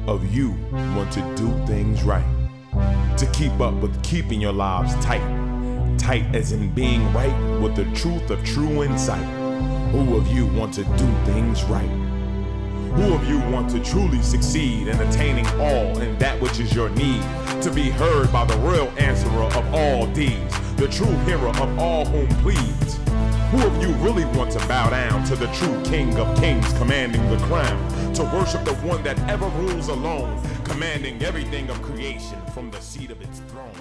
of you want to do things right? To keep up with keeping your lives tight. Tight as in being right with the truth of true insight. Who of you want to do things right? Who of you want to truly succeed in attaining all in that which is your need? To be heard by the real answerer of all deeds, the true hero of all whom pleads. Who of you really want to bow down to the true King of Kings commanding the crown? To worship the one that ever rules alone, commanding everything of creation from the seat of its throne.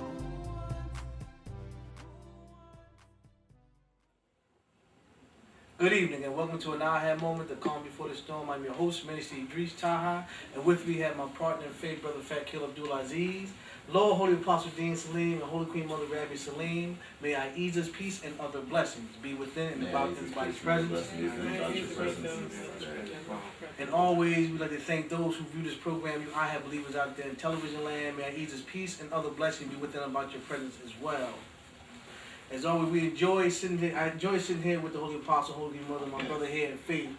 Good evening and welcome to an A.H.A.D moment, the calm before the storm. I'm your host, Minister Idris Taha, and with me have my partner in faith, Brother Fat Kill Abdul-Aziz, Lord Holy-Apostle Deen Saleem, and Holy Queen Mother Rabbi Saleem. May Ahezaah's peace and other blessings be within and about this body's presence. And always, we'd like to thank those who view this program. You I have believers out there in television land. May Ahezaah's peace and other blessings be within and about your presence as well. As always, I enjoy sitting here with the Holy Apostle, Holy Mother, my brother here in faith,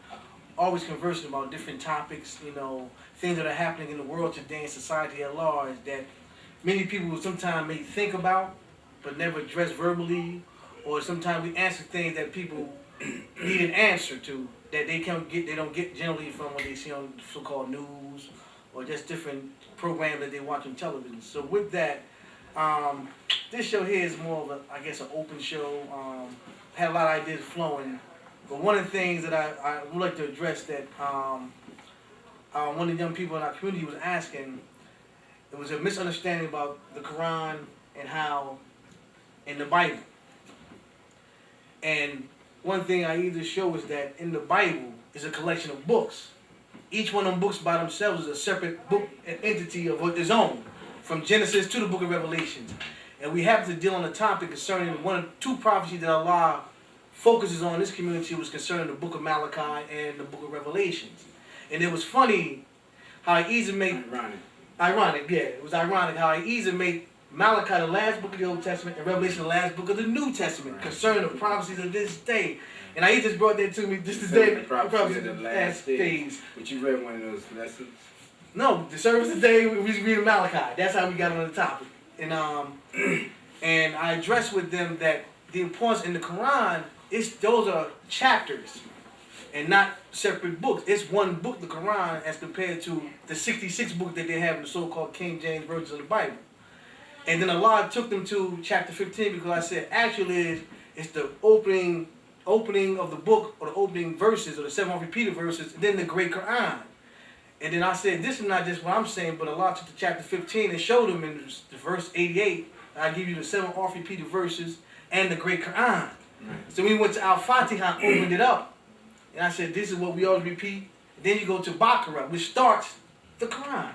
always conversing about different topics, things that are happening in the world today and society at large that many people sometimes may think about but never address verbally, or sometimes we answer things that people need an answer to that they don't get generally from what they see on so-called news or just different programs that they watch on television. So with that, this show here is more of an open show. Had a lot of ideas flowing, but one of the things that I would like to address that one of the young people in our community was asking, it was a misunderstanding about the Quran and how in the Bible. And one thing I either show is that in the Bible is a collection of books. Each one of them books by themselves is a separate book, an entity of its own, from Genesis to the book of Revelations. And we happen to deal on a topic concerning two prophecies that Allah focuses on in this community was concerning the book of Malachi and the book of Revelations. And it was funny how Ahezaah made... Ironic, yeah. It was ironic how Ahezaah made Malachi the last book of the Old Testament and Revelation the last book of the New Testament concerning the prophecies of this day. And Ahezaah just brought that to me just today. The prophecies of the last days. But you read one of those lessons? No, the service today we was reading Malachi. That's how we got on the topic. And and I addressed with them that the importance in the Quran those are chapters and not separate books. It's one book, the Quran, as compared to the 66 books that they have in the so-called King James versions of the Bible. And then Allah took them to chapter 15 because I said actually it's the opening of the book, or the opening verses, or the 7 repeated verses, and then the great Quran. And then I said, this is not just what I'm saying, but Allah took to chapter 15 and showed him in the verse 88, I give you the 7 oft-repeated verses and the great Quran. So we went to Al-Fatiha and opened it up. And I said, this is what we always repeat. And then you go to Baqarah, which starts the Quran.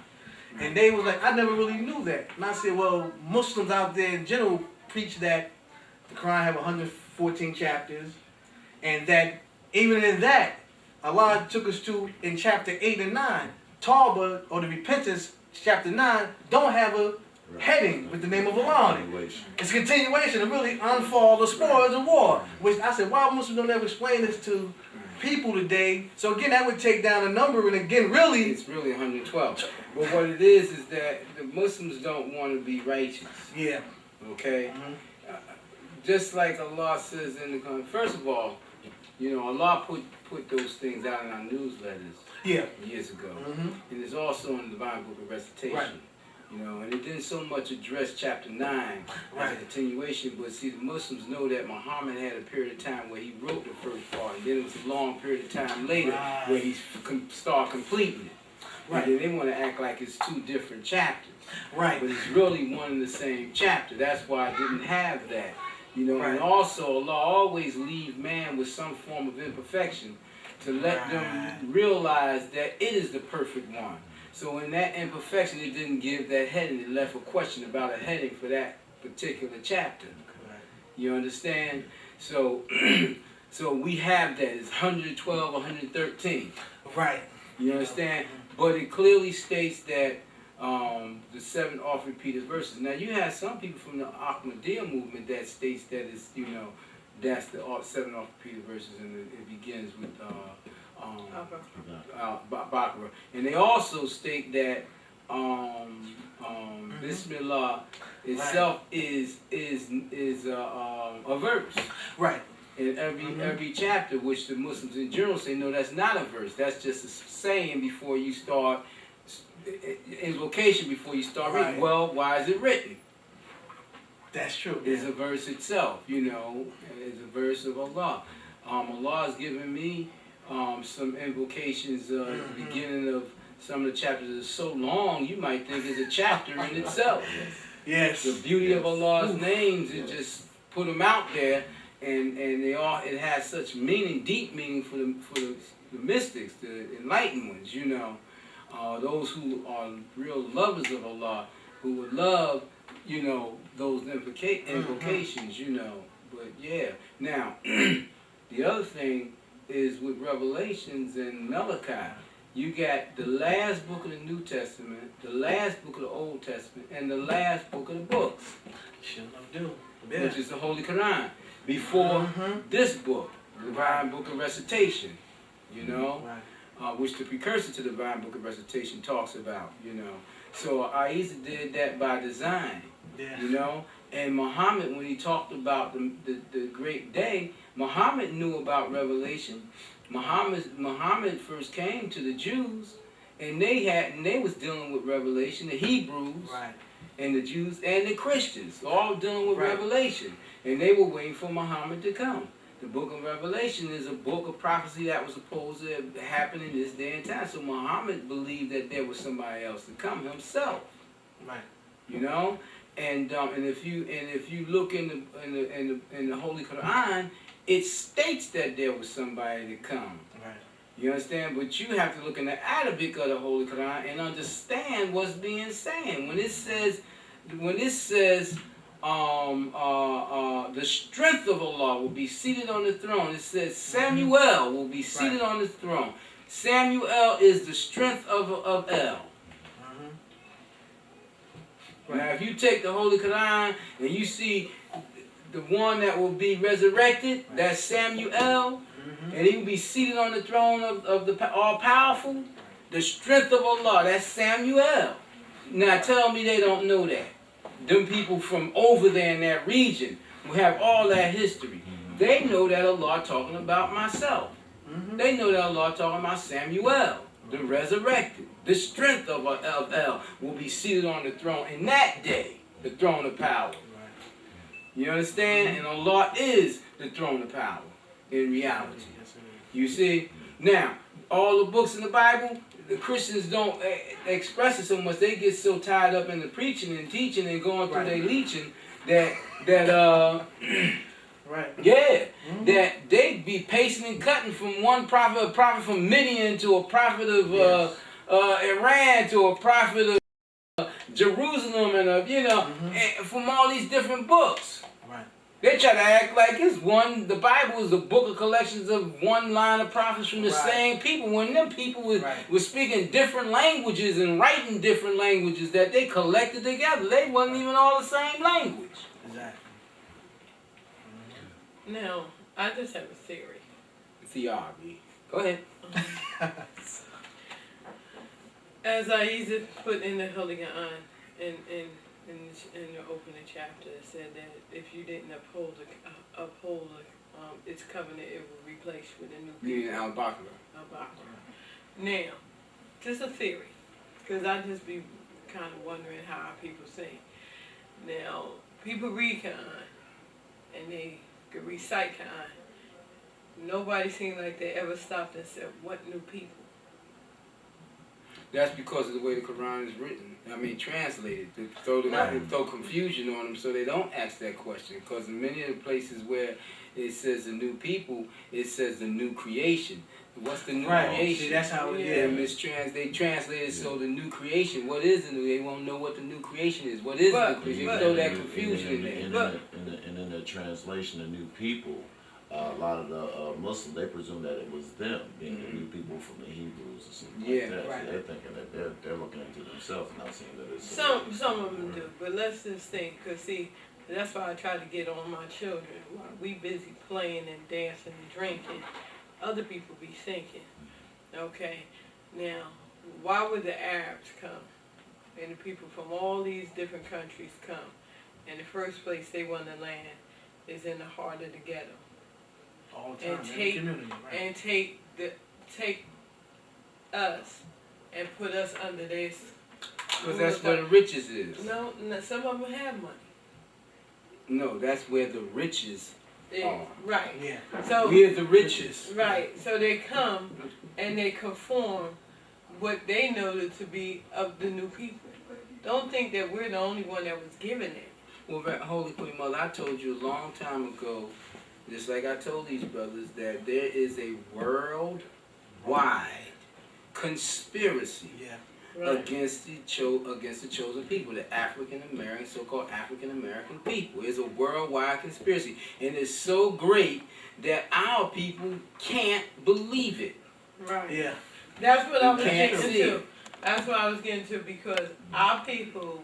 And they was like, I never really knew that. And I said, well, Muslims out there in general preach that the Quran have 114 chapters. And that even in that, Allah took us to, in chapter 8 and 9, Tawbah, or the repentance, chapter 9, don't have a heading with the name of Allah on it. It's a continuation to really unfold the spoils of war. Which I said, why Muslims don't ever explain this to people today? So again, that would take down a number, and again, really... It's really 112. But what it is that the Muslims don't want to be righteous. Yeah. Okay? Just like Allah says in the Quran. First of all, Allah put those things out in our newsletters years ago. And it's also in the Divine Book of Recitation. Right. And it didn't so much address chapter 9 as a continuation, but see, the Muslims know that Muhammad had a period of time where he wrote the first part, and then it was a long period of time later where he started completing it. Right. And then they want to act like it's 2 different chapters. Right. But it's really one and the same chapter. That's why I didn't have that. And also Allah always leave man with some form of imperfection to let them realize that it is the perfect one. So in that imperfection, it didn't give that heading. It left a question about a heading for that particular chapter. You understand? So so we have that. It's 112, 113. Right. You understand? But it clearly states that the 7 oft-repeated verses. Now you have some people from the Ahmadiyya movement that states that it's, that's the 7 oft-repeated verses, and it begins with Baqarah. And they also state that Bismillah itself is a verse. Right. In every chapter, which the Muslims in general say, no, that's not a verse. That's just a saying before you start, invocation before you start reading. Well, why is it written? That's true. It's a verse itself, you know. It's a verse of Allah. Allah has given me some invocations at the beginning of some of the chapters. Is so long, you might think it's a chapter in itself. Yes. The beauty of Allah's names is just put them out there. And they all, it has such meaning, deep meaning for the mystics, the enlightened ones, you know, those who are real lovers of Allah, who would love, you know, those invocations, you know. But yeah, now the other thing is with Revelations and Malachi, you got the last book of the New Testament, the last book of the Old Testament, and the last book of the books, which is the Holy Quran. Before this book, the Divine Book of Recitation, you know, which the precursor to the Divine Book of Recitation talks about, you know. So Ahezaah did that by design, you know. And Muhammad, when he talked about the great day, Muhammad knew about Revelation. Muhammad first came to the Jews, and they was dealing with Revelation, the Hebrews, and the Jews and the Christians, all dealing with Revelation. And they were waiting for Muhammad to come. The book of Revelation is a book of prophecy that was supposed to happen in this day and time. So Muhammad believed that there was somebody else to come himself. Right. You know? And if you look in the Holy Quran, it states that there was somebody to come. Right. You understand? But you have to look in the Arabic of the Holy Quran and understand what's being said. When it says the strength of Allah will be seated on the throne. It says Samuel will be seated on the throne. Samuel is the strength of El. Now, if you take the Holy Quran and you see the one that will be resurrected, that's Samuel, and he will be seated on the throne of the all-powerful, the strength of Allah, that's Samuel. Now, tell me they don't know that. Them people from over there in that region who have all that history, they know that Allah talking about myself. They know that Allah talking about Samuel, the resurrected. The strength of El will be seated on the throne in that day, the throne of power. You understand? And Allah is the throne of power in reality. You see? Now, all the books in the Bible, the Christians don't express it so much. They get so tied up in the preaching and teaching and going through their leeching that that they be pasting and cutting from one prophet, a prophet from Midian to a prophet of Iran to a prophet of Jerusalem and and from all these different books. They try to act like it's one. The Bible is a book of collections of one line of prophets from the same people. When them people were speaking different languages and writing different languages that they collected together, they wasn't even all the same language. Exactly. Now, I just have a theory. Theology. Go ahead. As Ahezaah put in the Holy Quran, in the opening chapter, it said that if you didn't uphold its covenant, it will replace with a new people. Yeah, Al-Baqarah. Now, just a theory, because I just be kind of wondering how people think. Now, people read Quran, and they could recite Quran. Nobody seemed like they ever stopped and said, what new people? That's because of the way the Quran is written. I mean, translated to throw confusion on them, so they don't ask that question. Because in many of the places where it says the new people, it says the new creation. What's the new creation? See, that's how it is. They translate it so the new creation. What is the new? They won't know what the new creation is. What is the new creation? They throw that confusion in there. And in the translation, the new people, a lot of the Muslims, they presume that it was them being the new people from the Hebrews or something like that. So they're thinking that they're looking into themselves and not seeing that it's some of them do, but let's just think, because see, that's why I try to get on my children. While we busy playing and dancing and drinking, other people be thinking. Okay, now, why would the Arabs come and the people from all these different countries come. And the first place they want to land is in the heart of the ghetto. All the time, And in take- the community, right? And take us and put us under this. Because that's where the riches is. No, some of them have money. No, that's where the riches are. Right. Yeah. So We're the richest. right. So they come and they conform what they know to be of the new people. Don't think that we're the only one that was given it. Well, Holy Queen Mother, I told you a long time ago, just like I told these brothers, that there is a worldwide conspiracy Yeah. Right. against the chosen people, the African American, so-called African American people. It's a worldwide conspiracy, and it's so great that our people can't believe it. Right. Yeah. That's what I was Can't getting see to. it. That's what I was getting to, because our people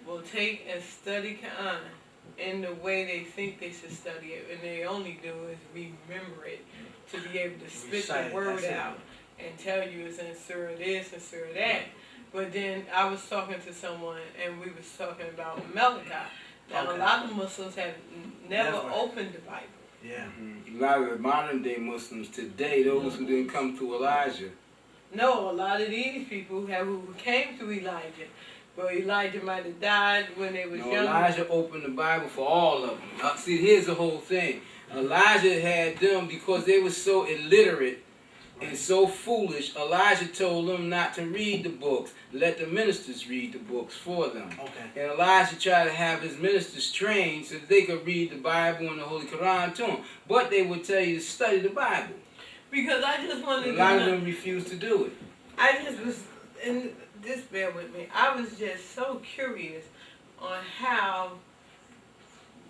will take and study Quran in the way they think they should study it, and they only do is remember it to be able to spit Recite the it, word that's it. out and tell you it's in surah this and surah that. But then I was talking to someone and we was talking about Malachi. Now Okay. a lot of Muslims have never Never. opened the Bible. Yeah. A lot of the modern day Muslims today, those who didn't come through Elijah, No, a lot of these people who came through Elijah, but Elijah might have died when they was no, young. Elijah opened the Bible for all of them. See, here's the whole thing. Elijah had them because they were so illiterate and so foolish. Elijah told them not to read the books. Let the ministers read the books for them. Okay. And Elijah tried to have his ministers trained so that they could read the Bible and the Holy Quran to them. But they would tell you to study the Bible. Because I just wanted A to lot of know. them refused to do it. I just was, and just bear with me, I was just so curious on how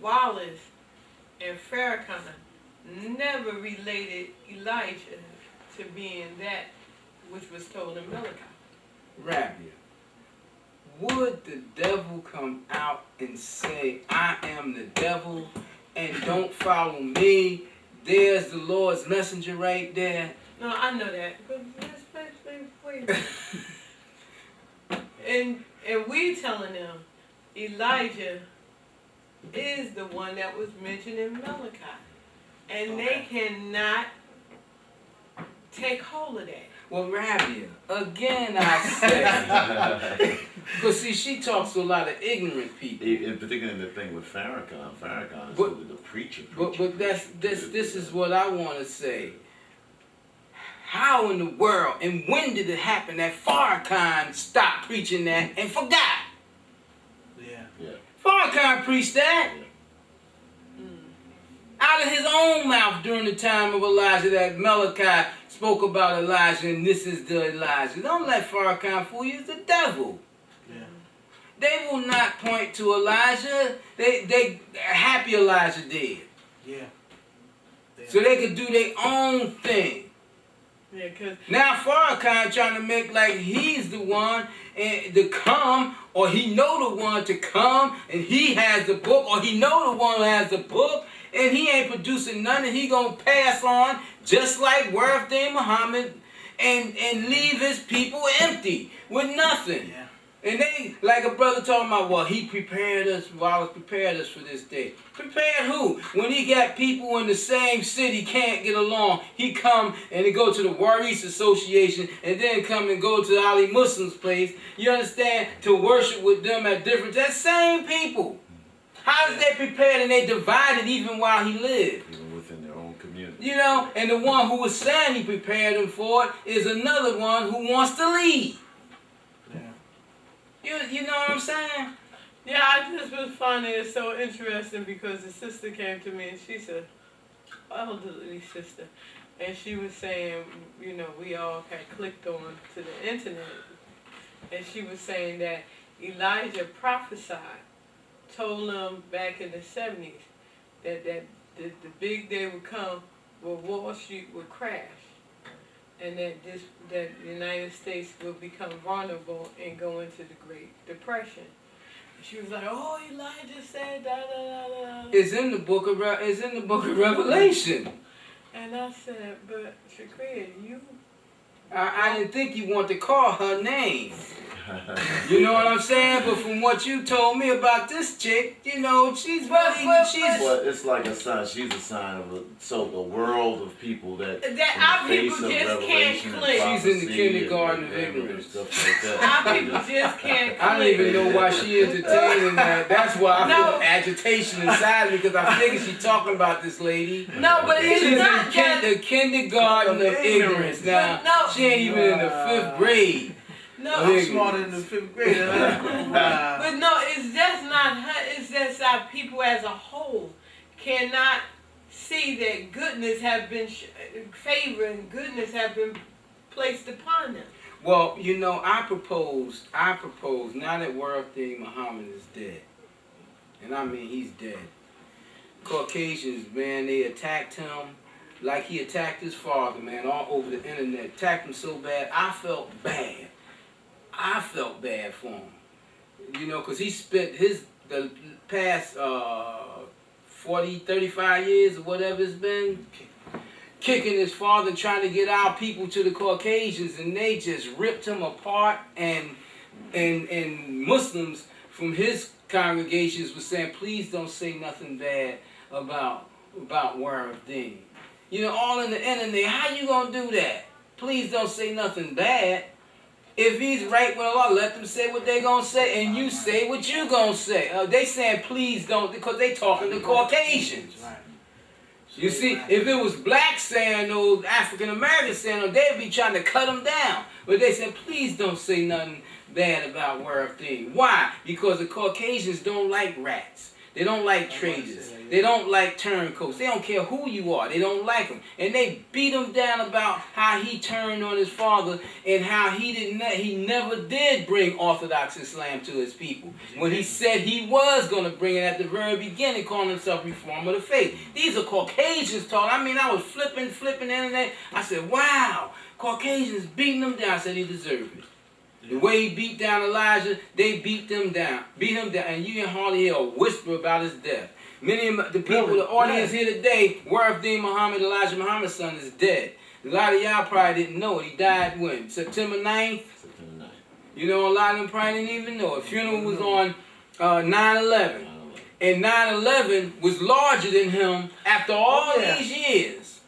Wallace and Farrakhan never related Elijah to being that which was told in Malachi. Rabia, would the devil come out and say, I am the devil and don't follow me? There's the Lord's messenger right there. No, I know that, but wait. And we telling them Elijah is the one that was mentioned in Malachi, and they cannot take hold of that. Well, Rabia, again I say, because see, she talks to a lot of ignorant people. In particular, the thing with Farrakhan is But- really the preacher. But this is what I want to say. How in the world and when did it happen that Farrakhan stopped preaching that and forgot? Yeah. Farrakhan preached that out of his own mouth during the time of Elijah, that Malachi spoke about Elijah and this is the Elijah. Don't let Farrakhan fool you. It's the devil. Yeah. They will not point to Elijah. They happy Elijah did. Yeah. So they could do their own thing. Yeah, because Now Farrakhan trying to make like he's the one to come, or he know the one to come, and he has the book, or he know the one who has the book, and he ain't producing nothing. He gonna pass on just like Worth Day Muhammad, and leave his people empty with nothing. Yeah. And they, like a brother talking about, well, he prepared us, Wallace prepared us for this day. Prepared who? When he got people in the same city can't get along, he come and he go to the War East Association and then come and go to Ali Muslim's place, you understand, to worship with them at different, that same people. How is they prepared and they divided even while he lived? Even within their own community. You know, and the one who was saying he prepared them for it is another one who wants to lead. You know what I'm saying? yeah, I just was finding it so interesting because the sister came to me and she's an elderly sister, and she was saying, you know, we all had clicked on to the internet, and she was saying that Elijah prophesied, told them back in the 70s that the big day would come where Wall Street would crash, and that the United States will become vulnerable and go into the Great Depression. She was like, "Oh, Elijah said da da da da." It's in the book of Revelation. And I said, "But Shakria, you." I didn't think you want to call her name. You know what I'm saying? But from what you told me about this chick, you know, she's Well, it's like a sign. She's a sign of the world of people that our people just can't claim. She's in the kindergarten of ignorance. Stuff like that. Our people just can't claim. I don't even know why she entertaining that. That's why I feel agitation inside me, because I figure she's talking about this lady. No, but it's She's not that. in the kindergarten of ignorance. Now, No. she ain't even in the 5th grade. No, I'm smarter than the 5th grade. Wow. but no, it's just not her. It's just our people as a whole cannot see that goodness have been favor and goodness have been placed upon them. Well, you know, I propose, now that Lord Muhammad is dead, and I mean he's dead, Caucasians, man, they attacked him like he attacked his father, man, all over the internet. Attacked him so bad, I felt bad. I felt bad for him. You know, because he spent the past 40, 35 years or whatever it's been, kicking his father, trying to get our people to the Caucasians, and they just ripped him apart, and Muslims from his congregations were saying, please don't say nothing bad about Lord Deen. You know, all in the internet, how you gonna do that? Please don't say nothing bad. If he's right with Allah, let them say what they gonna say, and you say what you gonna say. They saying please don't, because they talking to Caucasians. You see, if it was blacks saying those, African Americans saying those, they'd be trying to cut them down. But they said, please don't say nothing bad about Lord Deen. Why? Because the Caucasians don't like rats. They don't like traitors. They don't like turncoats. They don't care who you are. They don't like them. And they beat him down about how he turned on his father and how he never did bring Orthodox Islam to his people. When he said he was going to bring it at the very beginning, calling himself Reformer of the Faith. These are Caucasians talking. I mean, I was flipping the internet. I said, wow, Caucasians beating him down. I said he deserved it. The way he beat down Elijah, they beat him down, and you can hardly hear a whisper about his death. Many of the people, the audience here today, Lord Deen Muhammad, Elijah Muhammad's son, is dead. A lot of y'all probably didn't know it. He died when? September 9th? September 9th. You know, a lot of them probably didn't even know. A funeral was on 9/11. And 9/11 was larger than him after all these years.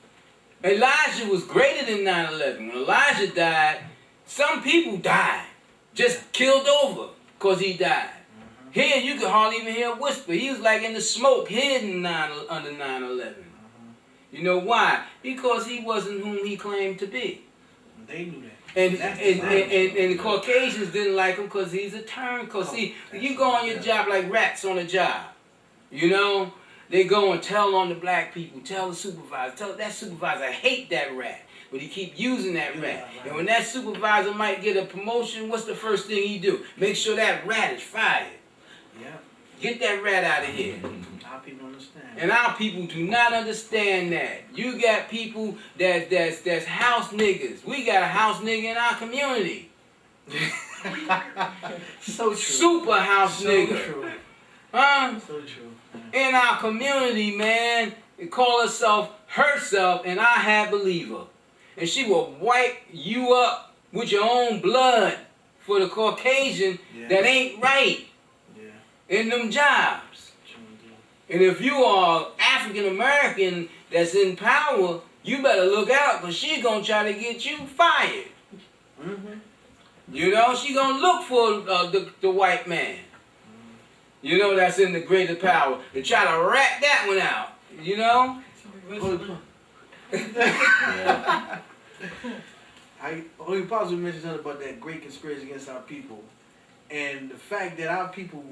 Elijah was greater than 9/11. When Elijah died, some people died, just killed over because he died. Here you could hardly even hear a whisper. He was like in the smoke, hidden under 9/11. You know why? Because he wasn't whom he claimed to be. They knew that. And the Caucasians didn't like him because he's a turncoat. See, you go on your job like rats on a job. You know? They go and tell on the black people, tell the supervisor, tell that supervisor, I hate that rat. But he keep using that rat. And when that supervisor might get a promotion, what's the first thing he do? Make sure that rat is fired. Yeah. Get that rat out of here. Our people understand. And our people do not understand that. You got people that's house niggas. We got a house nigga in our community. So true. Super house nigga. True. Huh? So true. In our community, man, they call herself an A.H.A.D believer. And she will wipe you up with your own blood for the Caucasian that ain't right in them jobs. And if you are African American that's in power, you better look out, because she gonna try to get you fired. You know, she gonna look for the white man. You know, that's in the greater power, to try to rat that one out. You know. Holy-Apostle mentioned something about that great conspiracy against our people, and the fact that our people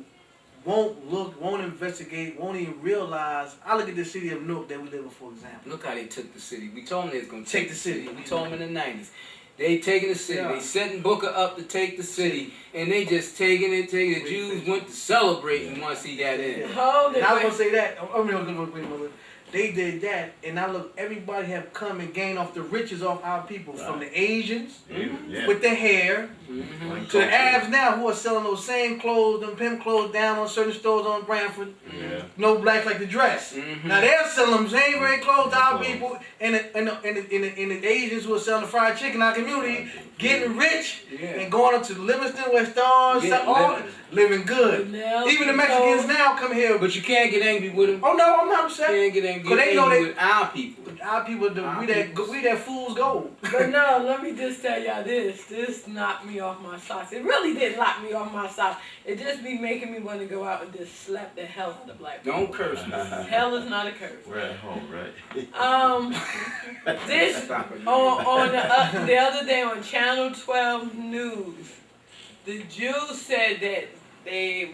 won't look, won't investigate, won't even realize. I look at the city of Newark that we live in, for example. Look how they took the city. We told them they was gonna take the city. We told them in the 90s. They taking the city. They setting Booker up to take the city, and they just taking it. The Jews went to celebrating once he got in. And I was gonna say that. They did that, and now look, everybody have come and gained off the riches off our people, from the Asians with their hair to the Arabs now who are selling those same clothes, them pimp clothes down on certain stores on Branford. No blacks like the dress. Now they're selling them same very clothes to our people, and the Asians who are selling the fried chicken in our community, getting rich and going up to Livingston, West Stars, living good. Even the Mexicans now come here. But you can't get angry with them. Oh no, I'm not upset. You can't get angry with our people. Our people, we that fool's gold. But no, let me just tell y'all this. This knocked me off my socks. It really did knock me off my socks. It just be making me want to go out and just slap the hell out of black people. Don't curse me. Hell is not a curse. We're at home, right? This on the other day on Channel 12 News, the Jews said that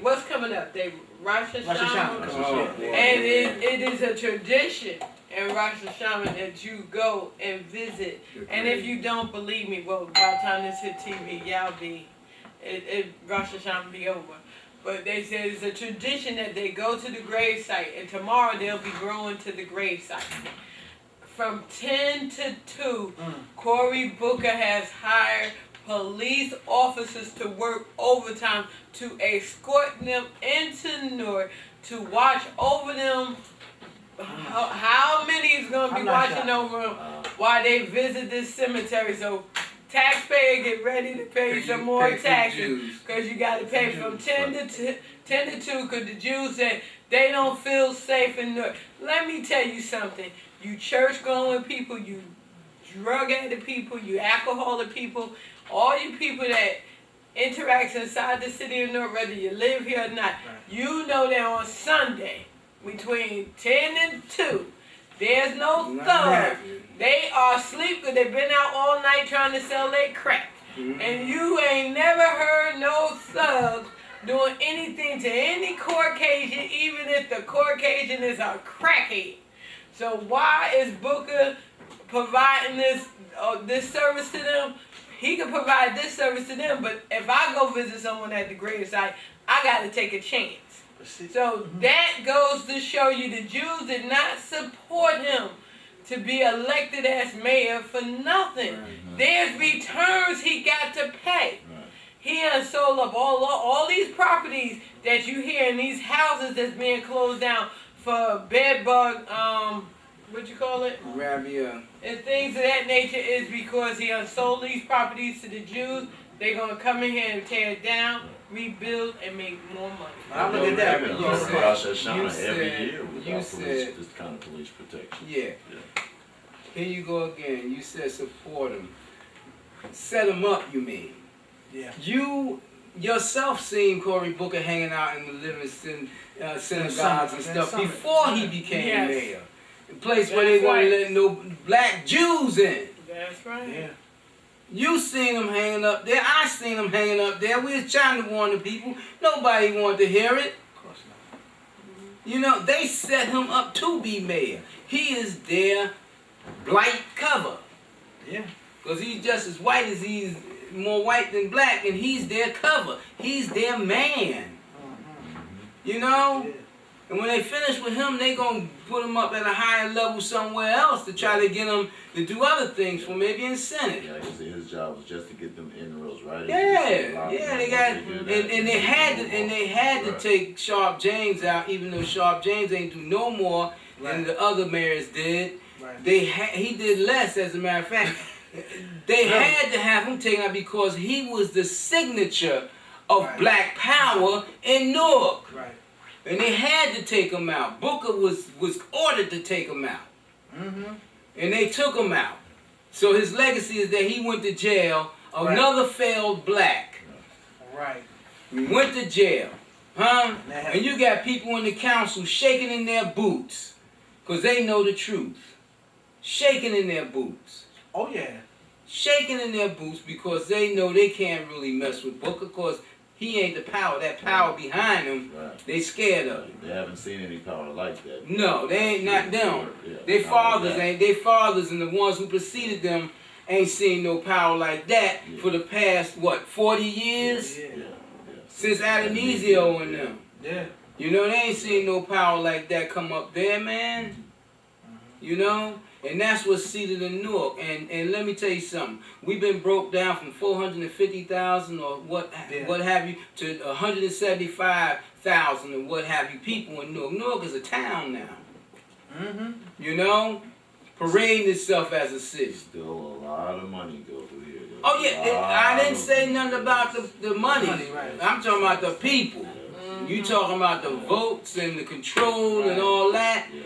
what's coming up? They Rosh Hashanah. And it is a tradition in Rosh Hashanah that you go and visit. And if you don't believe me, well, by the time this hit TV, y'all Rosh Hashanah be over. But they said it's a tradition that they go to the grave site, and tomorrow they'll be going to the grave site. From 10 to 2, Cory Booker has hired police officers to work overtime to escort them into Newark to watch over them. How many is going to be watching over them while they visit this cemetery? So taxpayer, get ready to pay some more taxes, because you got to pay from 10 to 2, because the Jews said they don't feel safe in Newark. Let me tell you something. You church-going people, you drug-addicted people, you alcoholic people, all you people that interacts inside the city of Newark, whether you live here or not, you know that on Sunday, between 10 and 2, there's no thugs. They are asleep because they've been out all night trying to sell their crack. And you ain't never heard no thugs doing anything to any Caucasian, even if the Caucasian is a crackhead. So why is Booker providing this service to them? He can provide this service to them, but if I go visit someone at the grave site, I got to take a chance. So that goes to show you the Jews did not support him to be elected as mayor for nothing. There's returns he got to pay. He has sold up all these properties that you hear in these houses that's being closed down for bed bug, what you call it? Rabia. And things of that nature is because he sold these properties to the Jews. They're going to come in here and tear it down, rebuild, and make more money. I look at that. You said this kind of police protection. Yeah. Here you go again. You said support them. Set them up, you mean. Yeah. You yourself seen Cory Booker hanging out in the Livingston synagogues and stuff before he became mayor. A place where they weren't letting no black Jews in. That's right. Yeah. You seen them hanging up there. I seen them hanging up there. We was trying to warn the people. Nobody wanted to hear it. Of course not. You know, they set him up to be mayor. He is their blight cover. Yeah. Because he's just as white as he's more white than black, and he's their cover. He's their man. You know? Yeah. And when they finish with him, they going to put him up at a higher level somewhere else to try to get him to do other things for maybe in Senate. Yeah, his job was just to get them inroads, right? Yeah, they got, and they had to take Sharp James out, even though Sharp James ain't do no more than the other mayors did. Right. He did less, as a matter of fact. They had to have him taken out because he was the signature of black power in Newark. Right. And they had to take him out. Booker was ordered to take him out. And they took him out. So his legacy is that he went to jail, another failed black. Right. Went to jail. And you got people in the council shaking in their boots because they know the truth. Shaking in their boots. Oh, yeah. Shaking in their boots because they know they can't really mess with Booker because he ain't the power. That power behind him, they scared of him. They haven't seen any power like that. No, they ain't, not them. Their fathers ain't. Their fathers and the ones who preceded them ain't seen no power like that for the past, 40 years? Since Ahezaah and them. Yeah. You know, they ain't seen no power like that come up there, man. You know? And that's what's seated in Newark. And let me tell you something. We've been broke down from 450,000 or what have you to 175,000 and what have you people in Newark. Newark is a town now. Mm-hmm. You know? Parading itself as a city. Still a lot of money go through here. Oh yeah, I didn't say nothing about the money. Right. I'm talking about the people. You talking about the votes and the control and all that. Yes.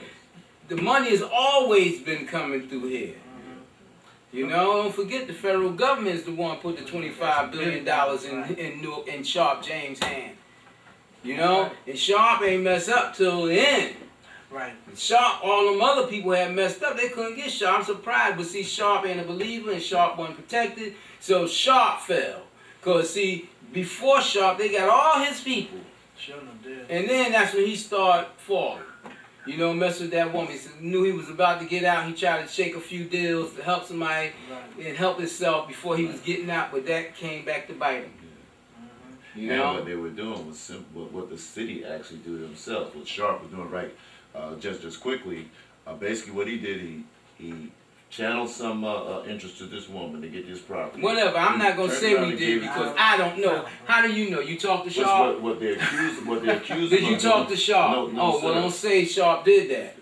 The money has always been coming through here. You know, don't forget the federal government is the one put the $25 billion in Newark in Sharp James' hand. You know, and Sharp ain't messed up till the end. Right. Sharp, all them other people had messed up. They couldn't get Sharp. I'm surprised, but see, Sharp ain't a believer and Sharp wasn't protected, so Sharp fell. Cause see, before Sharp, they got all his people, Sure enough, did. and then that's when he started falling. You know, mess with that woman. He knew he was about to get out. He tried to shake a few deals to help somebody and help himself before he was getting out, but that came back to bite him. You know? And what they were doing was simple. What the city actually do themselves. What Sharp was doing right, just quickly. Basically, what he did, he channeled some interest to this woman to get this property. Whatever. I'm not gonna say what he did because I don't know. How do you know? You talked to Sharp? What they accused Did you talk to Sharp? No, well, sir. Don't say Sharp did that.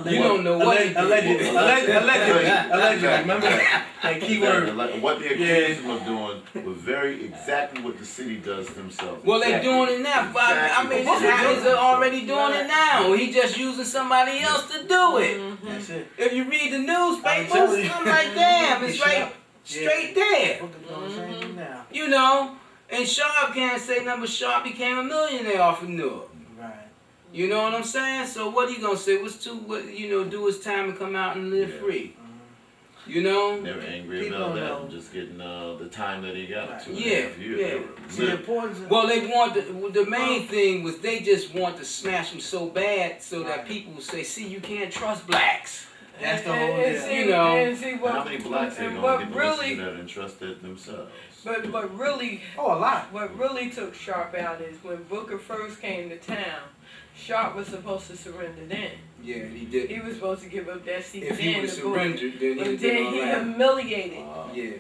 You don't know what he did. Allegedly. Remember that? That key word. What they accused him of doing was very exactly what the city does themselves. Well, they doing it now. I mean, he's already doing it now. He just using somebody else to do it. That's it. If you read the newspapers, I'm like, damn, it's right straight there. You know, and Sharp can't say nothing but Sharp became a millionaire off of Newark. Right. You know what I'm saying? So what are you gonna say? Do his time and come out and live free. You know? They were angry People about don't that, know. just getting the time that he got. Right. 2.5 years. Yeah. See, the importance of Well, they want the main thing was they just want to smash him so bad so that people will say, see, you can't trust blacks. That's the whole And deal. see, You know. and see what, How many blacks are and going to what get the really, listen to that and trust it themselves? but really, Oh, a lot. what really took Sharp out is when Booker first came to town, Sharp was supposed to surrender then. Yeah, he did. He was supposed to give up that seat If then he was to Booker. surrendered, then he But would then all he right. humiliated. Yeah.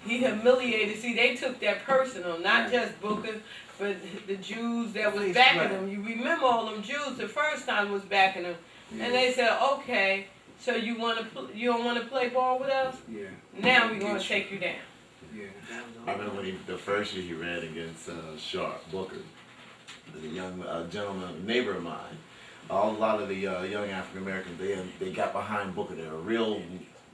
He humiliated. See, they took that personal, not Right. just Booker, but the Jews that was Right. backing him. You remember all them Jews the first time was backing him, and they said, "Okay, so you don't want to play ball with us? Yeah. Now we're gonna take you down." Yeah. I remember when the first year he ran against Sharp Booker, the young gentleman, neighbor of mine. A lot of the young African Americans, they got behind Booker. They were real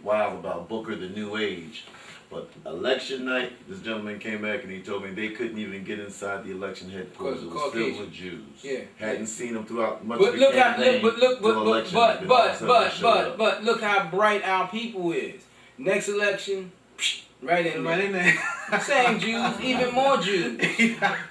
wild about Booker, the New Age. But election night, this gentleman came back and he told me they couldn't even get inside the election headquarters. It was filled with Jews. Yeah. Hadn't seen them throughout much But of the look how campaign. look till election day, then all of a sudden they showed up. but look how bright our people is. Next election, right in Right there. in there. Same Jews, even more Jews.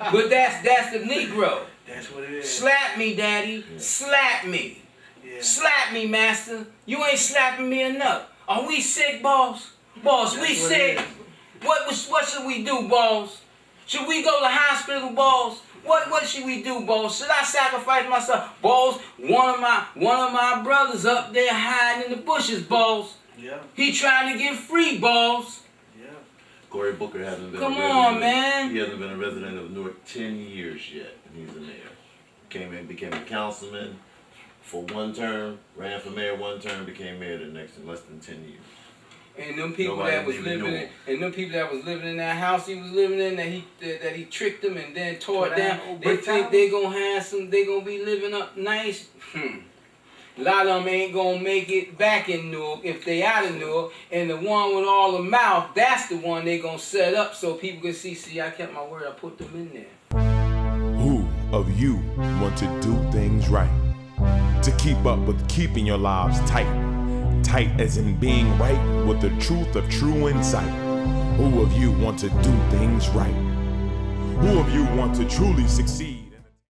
But that's the Negro. That's what it is. Slap me, daddy. Yeah. Slap me. Yeah. Slap me, master. You ain't slapping me enough. Are we sick, boss? Boss, we That's what sick. it What should we do, boss? Should we go to hospital, boss? What should we do, boss? Should I sacrifice myself, boss? One of my brothers up there hiding in the bushes, boss. Yeah. He trying to get free, boss. Yeah. Cory Booker hasn't been Come a resident. on, man. He hasn't been a resident of Newark 10 years yet, and he's the mayor. Came in, became a councilman for one term, ran for mayor one term, became mayor the next in less than 10 years. And them people Nobody that was even living knew in, him. and them people that was living in that house he was living in that he tricked them and then tore it down. Old They brick think town? they gonna be living up nice. A lot of them ain't gonna make it back in Newark if they out of Newark. And the one with all the mouth, that's the one they gonna set up so people can see, I kept my word, I put them in there. Who of you want to do things right? To keep up with keeping your lives tight. Tight as in being right with the truth of true insight. Who of you want to do things right? Who of you want to truly succeed?